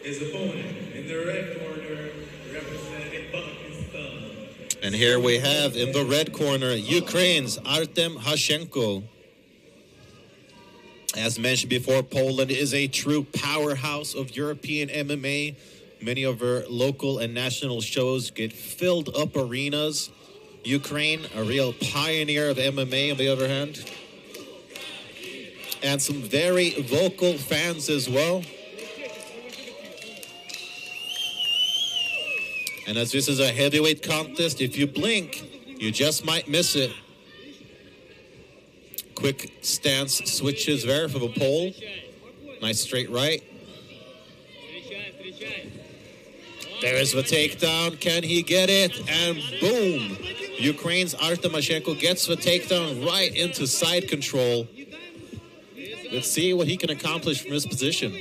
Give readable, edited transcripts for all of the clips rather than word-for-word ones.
his opponent in the red corner, representing Pakistan. And here we have in the red corner, Ukraine's Artem Hashenko. As mentioned before, Poland is a true powerhouse of European MMA. Many of our local and national shows get filled up arenas. Ukraine, a real pioneer of MMA on the other hand. And some very vocal fans as well. And as this is a heavyweight contest, if you blink, you just might miss it. Quick stance switches there for the pole. Nice straight right. There's the takedown. Can he get it? And boom! Ukraine's Artem Hashenko gets the takedown right into side control. Let's see what he can accomplish from his position.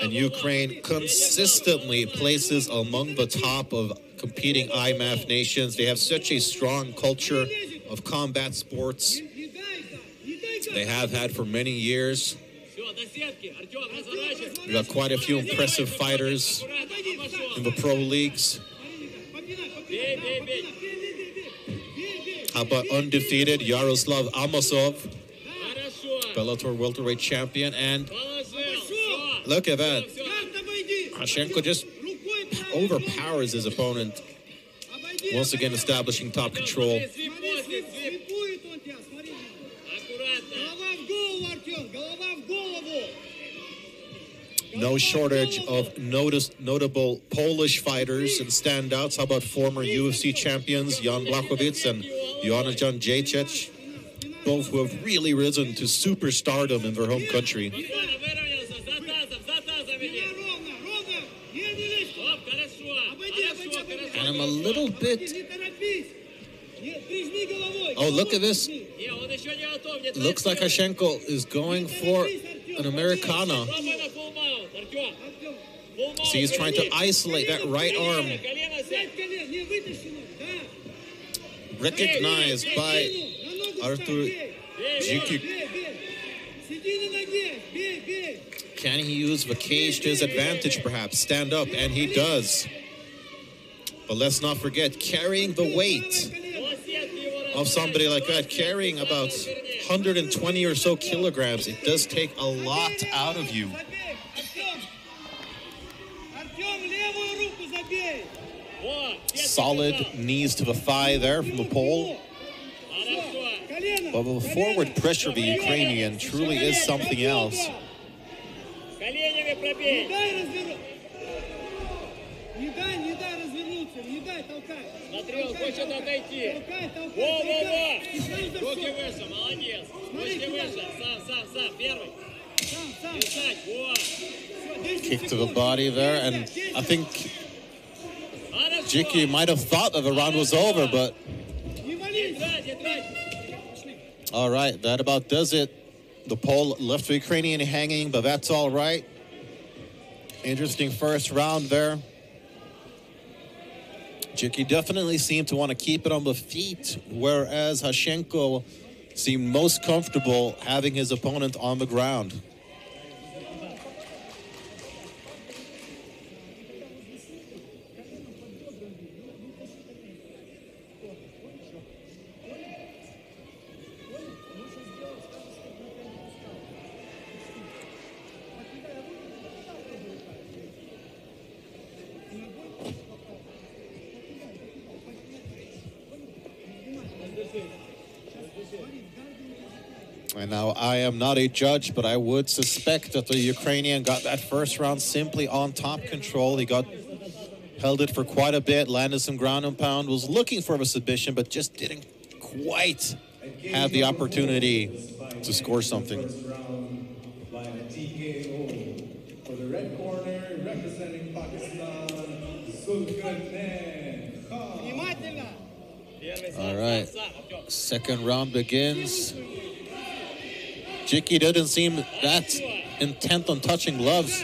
And Ukraine consistently places among the top of competing IMAF nations. They have such a strong culture of combat sports. They have had for many years. We've got quite a few impressive fighters in the pro leagues. How about undefeated Yaroslav Amosov, Bellator welterweight champion, and look at that. Hashenko just overpowers his opponent, once again establishing top control. No shortage of notable Polish fighters and standouts. How about former UFC champions Jan Blachowicz and Joanna Jacek, both who have really risen to superstardom in their home country. And I'm a little bit... Oh, look at this. Looks like Hashenko is going for an Americana. See, he's trying to isolate that right arm. Recognized by Artur Dziki. Can he use the cage to his advantage, perhaps? Stand up, and he does. But let's not forget, carrying the weight of somebody like that, carrying about 120 or so kilograms, it does take a lot out of you. Solid knees to the thigh there from the pole. But the forward pressure of the Ukrainian truly is something else. Kick to the body there, and I think Dziki might have thought that the round was over, but... All right, that about does it. The pole left the Ukrainian hanging, but that's all right. Interesting first round there. Dziki definitely seemed to want to keep it on the feet, whereas Hashenko seemed most comfortable having his opponent on the ground. And now I am not a judge, but I would suspect that the Ukrainian got that first round simply on top control. He held it for quite a bit, landed some ground and pound, was looking for a submission, but just didn't quite have the opportunity to score something. For the red corner, representing Pakistan, all right, second round begins. Dziki didn't seem that intent on touching gloves.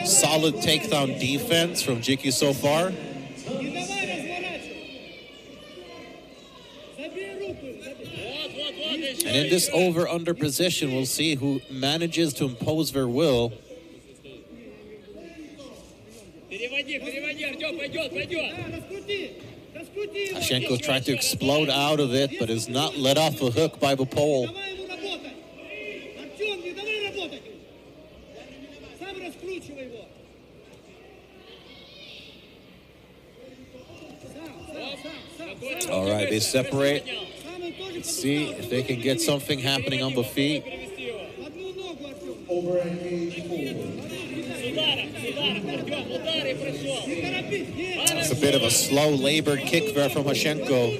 Solid takedown defense from Dziki so far. And in this over-under position, we'll see who manages to impose their will. Hashenko tried to explode out of it, but is not let off the hook by the pole. All right, they separate. Let's see if they can get something happening on the feet. It's a bit of a slow, labored kick there from Hashenko.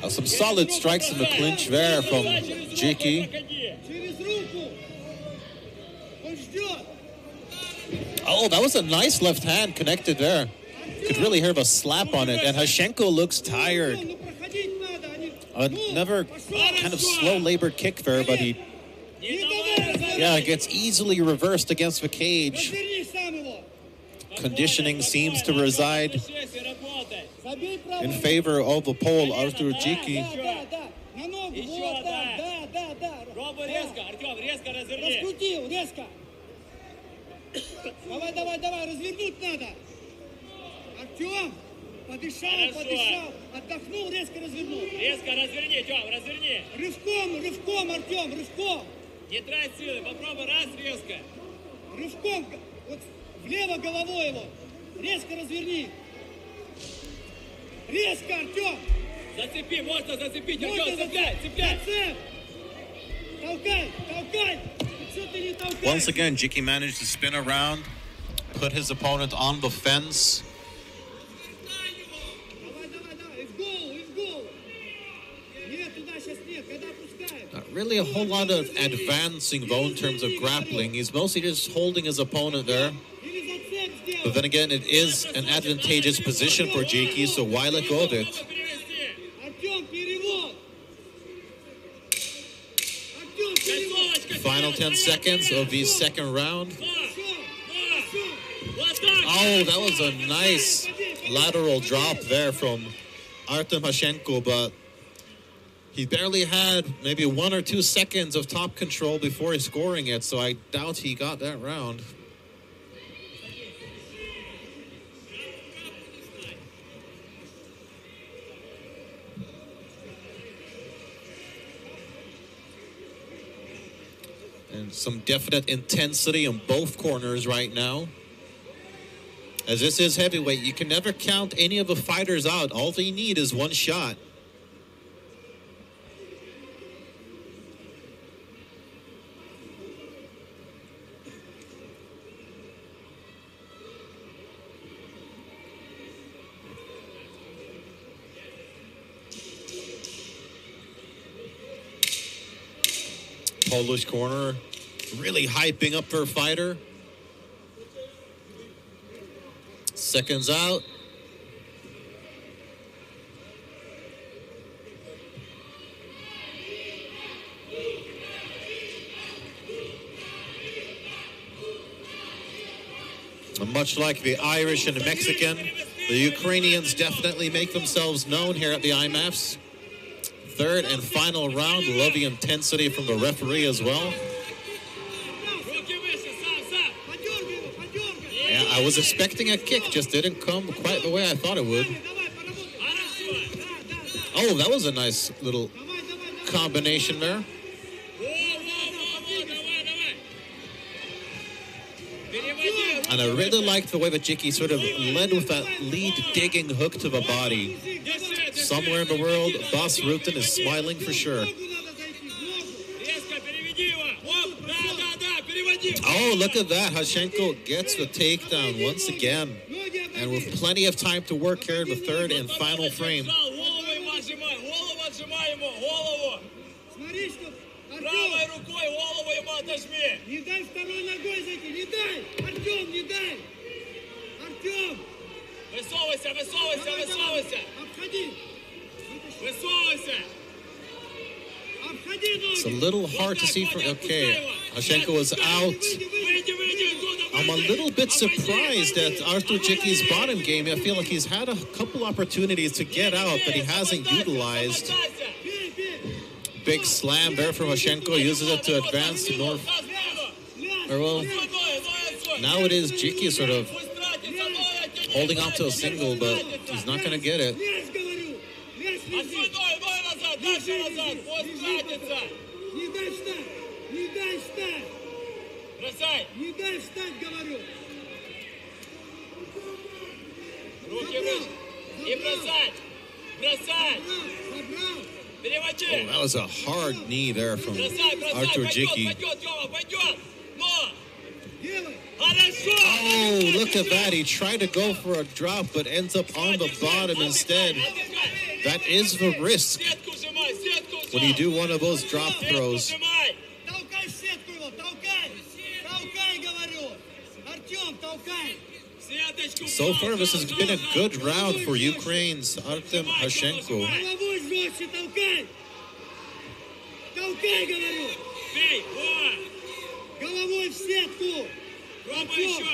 Some solid strikes in the clinch there from Dziki. Oh, that was a nice left hand connected there. Could really hear the slap on it. And Hashenko looks tired. Another kind of slow labored kick there, but he gets easily reversed against the cage. Conditioning seems to reside in favor of the pole, Artur Dziki. Давай, развернуть надо. Артем, подышал, отдохнул, резко развернул. Резко разверни, Тём, разверни. Рывком, Артем, рывком. Не трать силы, попробуй раз резко. Рывком, вот влево головой его. Резко разверни. Резко, Артем. Зацепи, можно зацепить, Артем, цепляй. Толкай. Once again, Dziki managed to spin around, put his opponent on the fence. Not really a whole lot of advancing, though, in terms of grappling. He's mostly just holding his opponent there. But then again, it is an advantageous position for Dziki, so why let go of it? Final 10 seconds of the second round. Oh, that was a nice lateral drop there from Artem Hashenko, but he barely had maybe 1 or 2 seconds of top control before scoring it, so I doubt he got that round. And some definite intensity in both corners right now. As this is heavyweight, you can never count any of the fighters out. All they need is one shot. Polish corner really hyping up their fighter. Seconds out. And much like the Irish and the Mexican, the Ukrainians definitely make themselves known here at the IMAFs. Third and final round. Love the intensity from the referee as well. Yeah, I was expecting a kick, just didn't come quite the way I thought it would. Oh, that was a nice little combination there. And I really liked the way that Dziki sort of led with that lead digging hook to the body. Somewhere in the world, Boss Rutan is smiling for sure. Oh, look at that. Hashenko gets the takedown once again. And with plenty of time to work here in the third and final frame. Правой рукой голову ему отожми. Не дай второй ногой зайти, не дай! Артем, не дай! Артем! Высовывайся, высовывайся, высовывайся! Обходи! Высовывайся. It's a little hard to see from... Okay, Hashenko is out. Выйди, выйди оттуда, I'm a little bit surprised at Artur Dziki's bottom game. I feel like he's had a couple opportunities to get out that he hasn't utilized. Big slam there from Hashenko. Uses it to advance to north. Or well, now it is Dziki sort of holding on to a single, but he's not going to get it. Бросай! Не дай встать, говорю! Руки выше! И бросать! Бросать! Забрал! Переводи! Oh, that was a hard knee there from Бросай, бросай! Artur Пойдет, Dziki. пойдет, Тёма, пойдет! Но! Делай! Хорошо! Oh, look at that. He tried to go for a drop, but ends up on the bottom instead. That is the risk Сетку сжимай, сетку сжимай! when you do one of those drop throws. Сжимай! Толкай сетку его! Толкай! Толкай, говорю! Артем, толкай! Сеточку! So far, this has been a good round for Ukraine's Artem Hashenko. Головой жестче толкай! Толкай, говорю! Бей! О! Головой в сетку! Пробуй еще!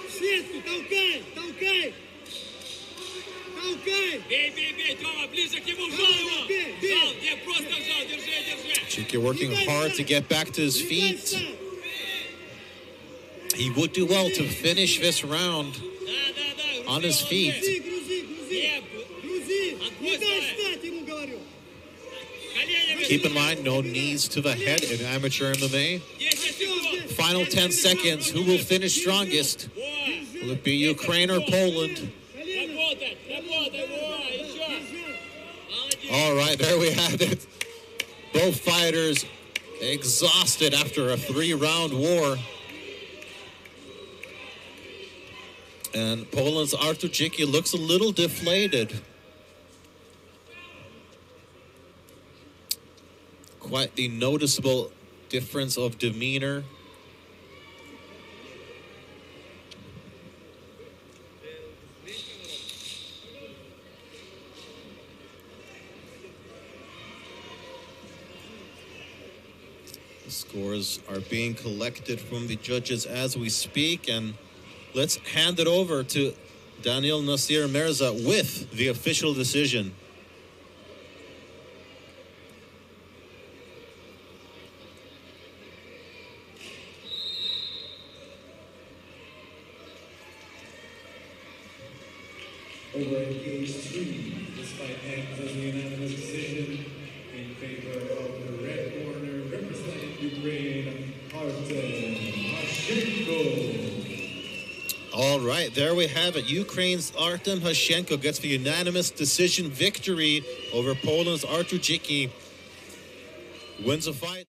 В сетку! Толкай! Толкай! Толкай! Бей, бей, бей! Тёма, ближе к нему! Жал его! Бей, бей! Жал! Не, просто жал! Держи, держи! Dziki working hard to get back to his feet. He would do well to finish this round Да, да, да! on his feet. Грузи, грузи, грузи! Грузи! Не дай встать ему, говорю! Коленями! Keep in mind, no knees to the head in amateur MMA. 10 секунд! Final 10 seconds. Who will finish strongest? О! Will it be Ukraine or Poland? Работать! Работай! О! Еще! Молодец! All right, there we have it. Both fighters exhausted after a 3-round war. And Poland's Artur Dziki looks a little deflated. Quite the noticeable difference of demeanor. The scores are being collected from the judges as we speak, and let's hand it over to Daniel Nasir Mirza with the official decision. Over at Gauge 3, this fight ends as a unanimous decision in favor of the red corner, representing Ukraine, Artem Hashenko. All right, there we have it. Ukraine's Artem Hashenko gets the unanimous decision victory over Poland's Artur Dziki. Wins a fight.